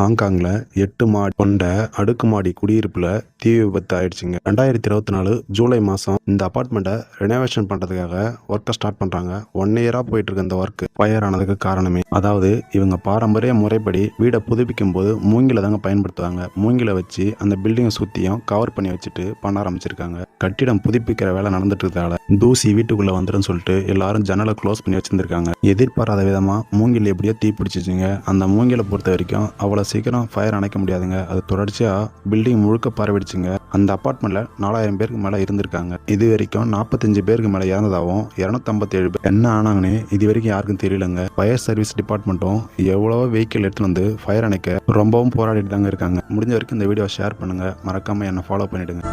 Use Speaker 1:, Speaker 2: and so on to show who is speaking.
Speaker 1: ஹாங்காங்ல 8 மாடி கொண்ட அடுக்குமாடி குடியிருப்புல தீ விபத்து ஆயிடுச்சுங்க. 2024 ஜூலை மாசம் இந்த அபார்ட்மெண்ட்டை ரெனோவேஷன் பண்றதுக்காக ஒர்க்கை ஸ்டார்ட் பண்றாங்க. 1 இயரா போயிட்டு இருக்க இந்த ஒர்க் ஃபயர் ஆனதுக்கு காரணமே, அதாவது இவங்க பாரம்பரிய முறைப்படி வீடை புதுப்பிக்கும் போது மூங்கில தாங்க பயன்படுத்துவாங்க. மூங்கில வச்சு அந்த பில்டிங்கை சுத்தியும் கவர் பண்ணி வச்சுட்டு பண்ண ஆரம்பிச்சிருக்காங்க. கட்டிடம் புதுப்பிக்கிற வேலை நடந்துட்டு இருக்கதால தூசி வீட்டுக்குள்ள வந்துடும் சொல்லிட்டு எல்லாரும் ஜன்னலை க்ளோஸ் பண்ணி வச்சிருந்திருக்காங்க. எதிர்பாராத விதமா மூங்கில் எப்படியோ தீ பிடிச்சிச்சுங்க. அந்த மூங்கிலை பொறுத்த வரைக்கும் அவ்வளவு சீக்கிரம் ஃபயர் அணைக்க முடியாதுங்க. அது தொடர்ச்சியா பில்டிங் முழுக்க பரவிடுச்சுங்க. அந்த அபார்ட்மெண்ட்ல 4000 பேருக்கு மேல இருந்திருக்காங்க. இது வரைக்கும் 45 பேருக்கு மேல இறந்ததாகவும் 257 பேர் என்ன ஆனாங்கன்னு இது வரைக்கும் யாருக்கும் தெரியலங்க. ஃபயர் சர்வீஸ் டிபார்ட்மெண்ட்டும் எவ்வளவோ வெஹிக்கிள் எடுத்துட்டு வந்து ஃபயர் அணைக்க ரொம்பவும் போராடிட்டு தாங்க இருக்காங்க. முடிஞ்ச வரைக்கும் இந்த வீடியோ ஷேர் பண்ணுங்க. மறக்காம என்ன ஃபாலோ பண்ணிடுங்க.